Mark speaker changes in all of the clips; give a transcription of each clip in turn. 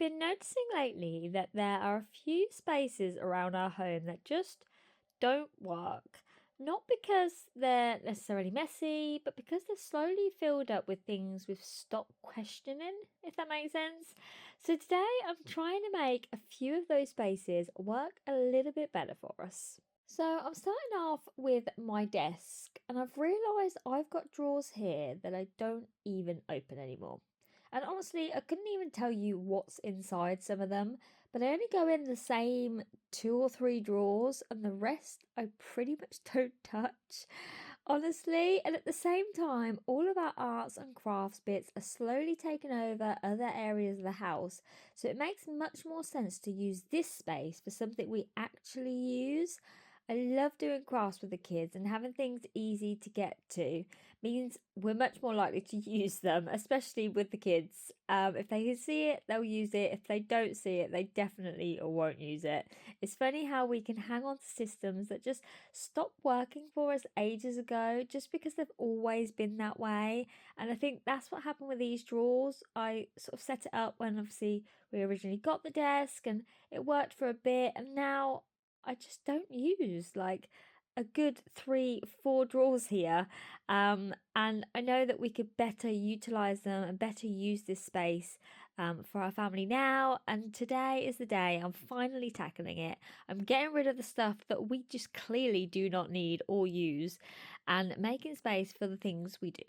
Speaker 1: been noticing lately that there are a few spaces around our home that just don't work. Not because they're necessarily messy, but because they're slowly filled up with things we've stopped questioning, if that makes sense. So today I'm trying to make a few of those spaces work a little bit better for us. So I'm starting off with my desk, and I've realised I've got drawers here that I don't even open anymore. And honestly, I couldn't even tell you what's inside some of them, but I only go in the same two or three drawers, and the rest I pretty much don't touch. Honestly, and at the same time, all of our arts and crafts bits are slowly taking over other areas of the house, so it makes much more sense to use this space for something we actually use. I love doing crafts with the kids, and having things easy to get to means we're much more likely to use them, especially with the kids. If they can see it, they'll use it. If they don't see it, they definitely won't use it. It's funny how we can hang on to systems that just stopped working for us ages ago just because they've always been that way. And I think that's what happened with these drawers. I sort of set it up when obviously we originally got the desk and it worked for a bit, and now I just don't use like a good three, four drawers here. And I know that we could better utilize them and better use this space for our family now. And today is the day I'm finally tackling it. I'm getting rid of the stuff that we just clearly do not need or use and making space for the things we do.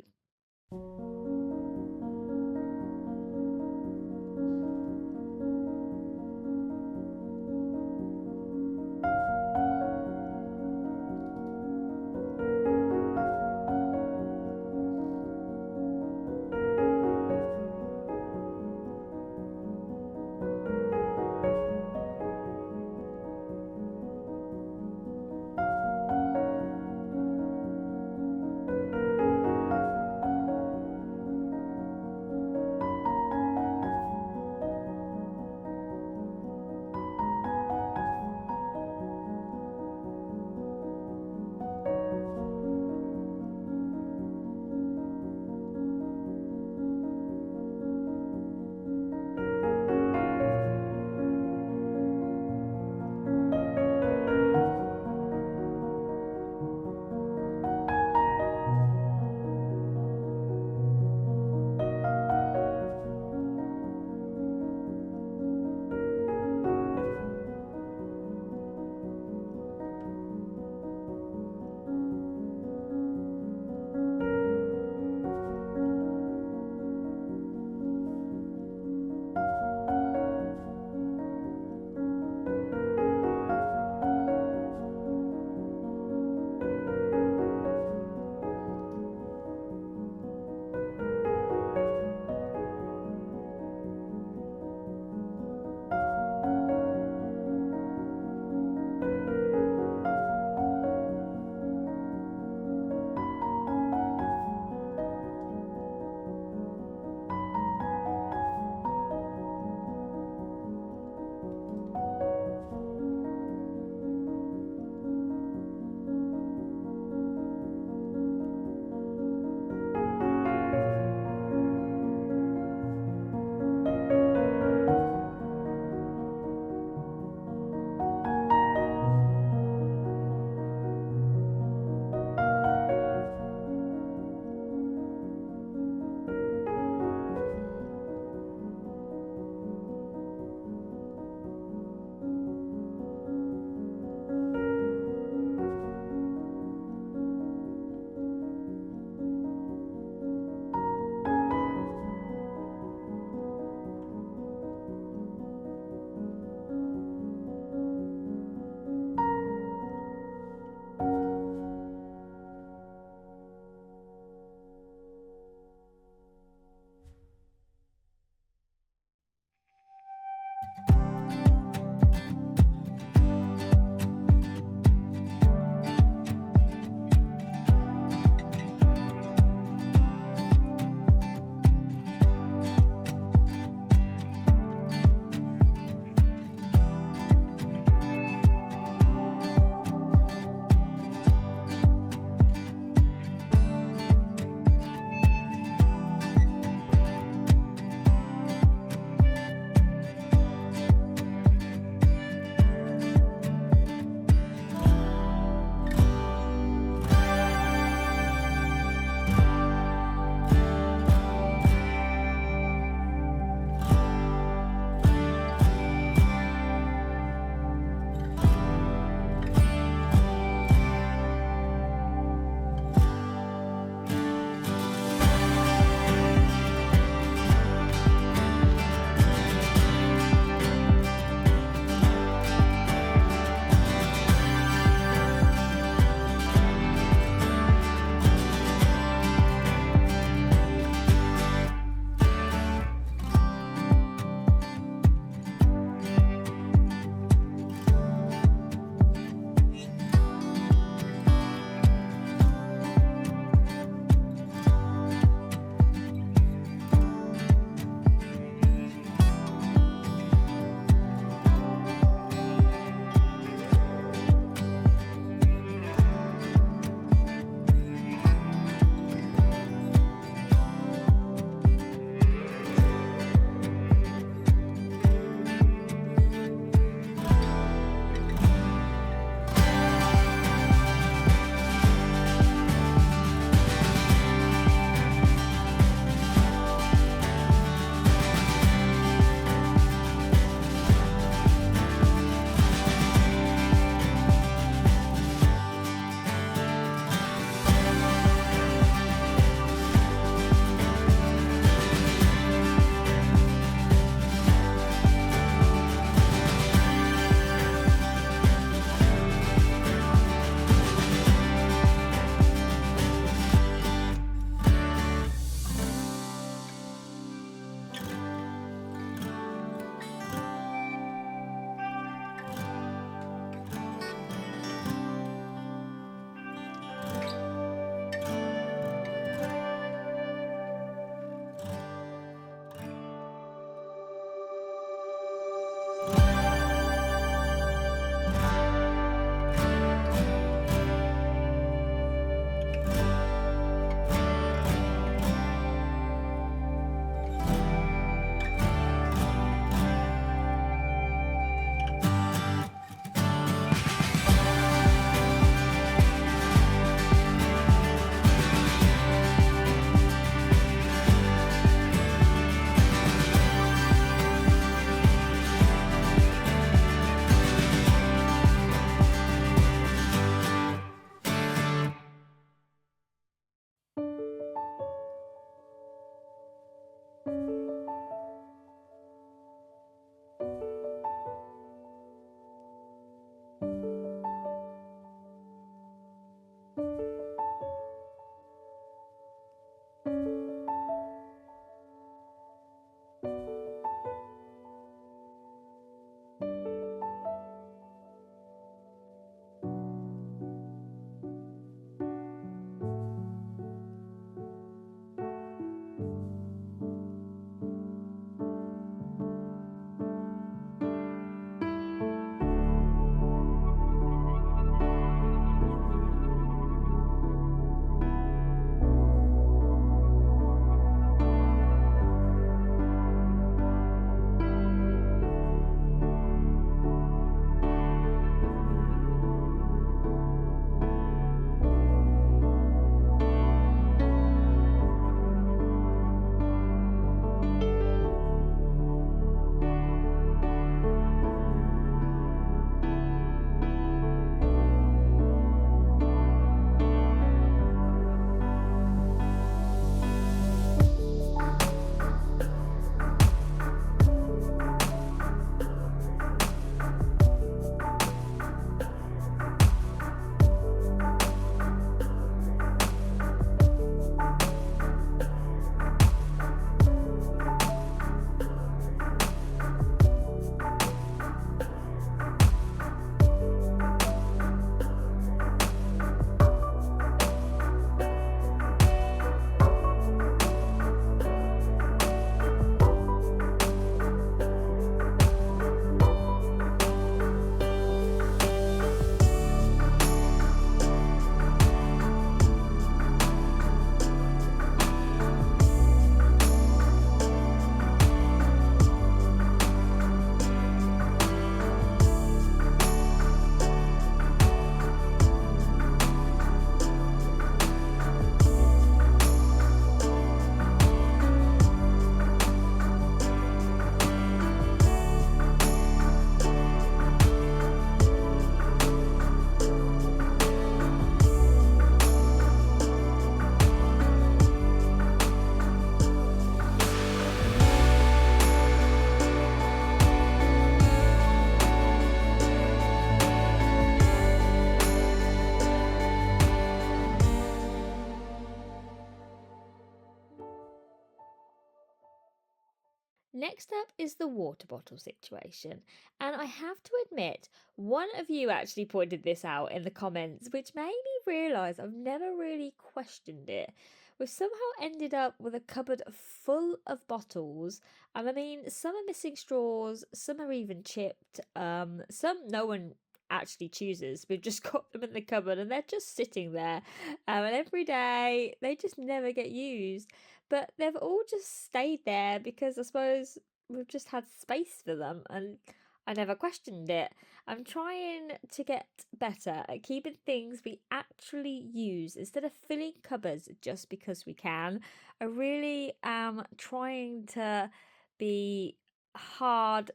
Speaker 1: Next up is the water bottle situation. And I have to admit, one of you actually pointed this out in the comments, which made me realise I've never really questioned it. We've somehow ended up with a cupboard full of bottles, and I mean, some are missing straws, some are even chipped, some no one actually chooses. We've just got them in the cupboard and they're just sitting there, and every day they just never get used. But they've all just stayed there because I suppose we've just had space for them, and I never questioned it. I'm trying to get better at keeping things we actually use instead of filling cupboards just because we can. I really am trying to be hard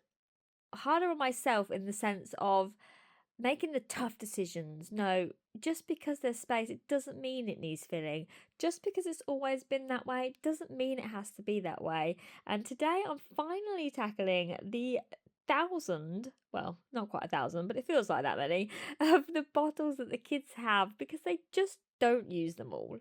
Speaker 1: harder on myself in the sense of making the tough decisions. No, just because there's space, it doesn't mean it needs filling. Just because it's always been that way, doesn't mean it has to be that way. And today I'm finally tackling the thousand, well, not quite a thousand, but it feels like that many, of the bottles that the kids have because they just don't use them all.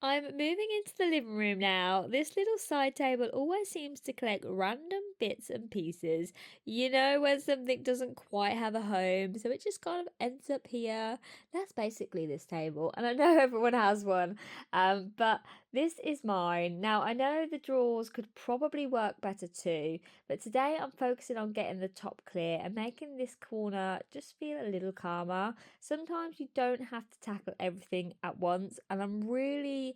Speaker 1: I'm moving into the living room now. This little side table always seems to collect random bits and pieces. You know, when something doesn't quite have a home, so it just kind of ends up here. That's basically this table, and I know everyone has one, but this is mine. Now, I know the drawers could probably work better too, but today I'm focusing on getting the top clear and making this corner just feel a little calmer. Sometimes you don't have to tackle everything at once, and I'm really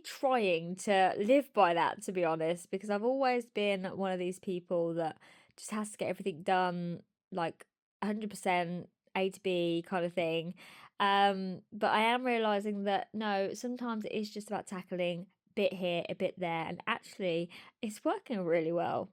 Speaker 1: trying to live by that, to be honest, because I've always been one of these people that just has to get everything done like 100% A to B kind of thing. But I am realizing that no, sometimes it is just about tackling a bit here, a bit there, and actually it's working really well.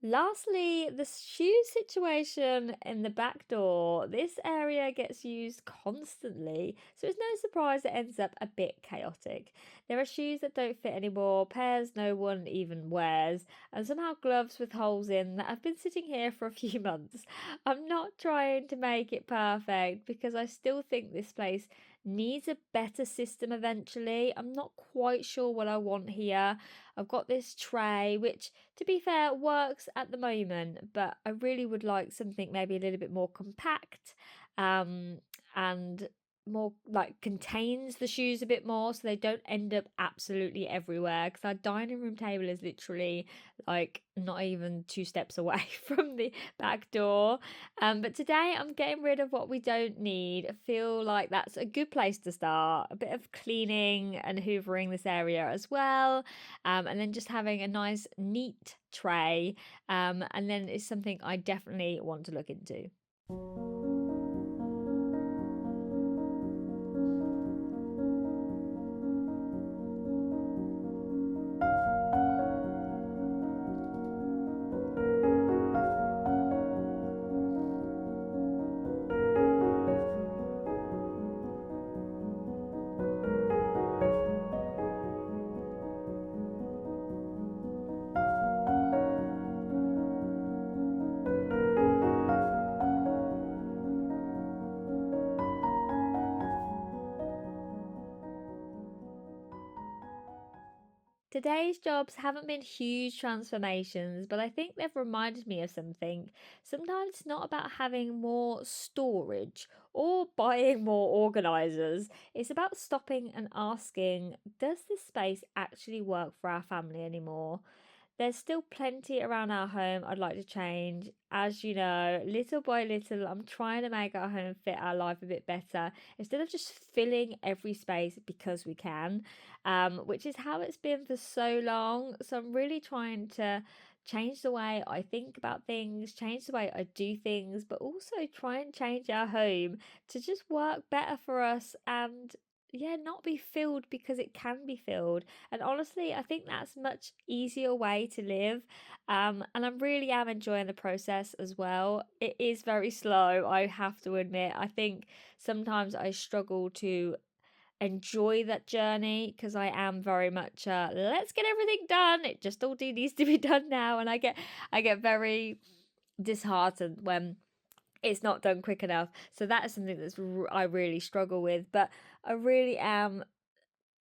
Speaker 1: Lastly, the shoe situation in the back door. This area gets used constantly, so it's no surprise it ends up a bit chaotic. There are shoes that don't fit anymore, pairs no one even wears, and somehow gloves with holes in that have been sitting here for a few months. I'm not trying to make it perfect because I still think this place needs a better system eventually. I'm not quite sure what I want here. I've got this tray, which to be fair, works at the moment, but I really would like something maybe a little bit more compact, um, and more like contains the shoes a bit more so they don't end up absolutely everywhere. Because our dining room table is literally like not even 2 steps away from the back door. But today I'm getting rid of what we don't need. I feel like that's a good place to start. A bit of cleaning and hoovering this area as well, and then just having a nice neat tray, and then it's something I definitely want to look into. Today's jobs haven't been huge transformations, but I think they've reminded me of something. Sometimes it's not about having more storage or buying more organizers. It's about stopping and asking, does this space actually work for our family anymore? There's still plenty around our home I'd like to change. As you know, little by little, I'm trying to make our home fit our life a bit better instead of just filling every space because we can, which is how it's been for so long. So I'm really trying to change the way I think about things, change the way I do things, but also try and change our home to just work better for us and yeah, not be filled because it can be filled. And honestly, I think that's much easier way to live. And I really am enjoying the process as well. It is very slow, I have to admit. I think sometimes I struggle to enjoy that journey because I am very much let's get everything done. It just all needs to be done now. And I get very disheartened when it's not done quick enough. So that is something I really struggle with. But I really am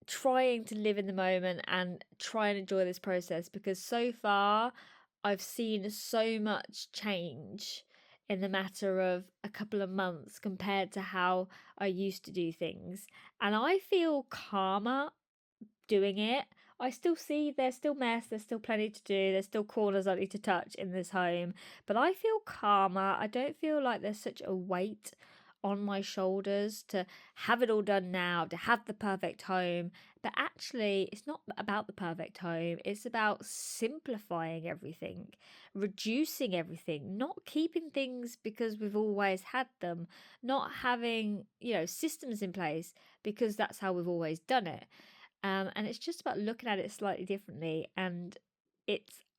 Speaker 1: trying to live in the moment and try and enjoy this process because so far I've seen so much change in the matter of a couple of months compared to how I used to do things. And I feel calmer doing it. I still see there's still mess, there's still plenty to do, there's still corners I need to touch in this home, but I feel calmer. I don't feel like there's such a weight on my shoulders to have it all done now, to have the perfect home. But actually, it's not about the perfect home, it's about simplifying everything, reducing everything, not keeping things because we've always had them, not having, systems in place because that's how we've always done it. And it's just about looking at it slightly differently, and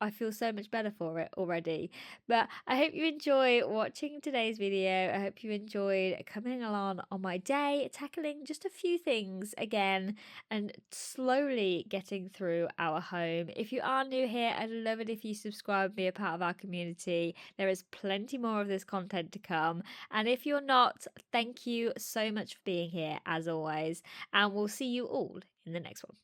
Speaker 1: I feel so much better for it already. But I hope you enjoy watching today's video. I hope you enjoyed coming along on my day, tackling just a few things again and slowly getting through our home. If you are new here, I'd love it if you subscribe and be a part of our community. There is plenty more of this content to come. And if you're not, thank you so much for being here as always. And we'll see you all in the next one.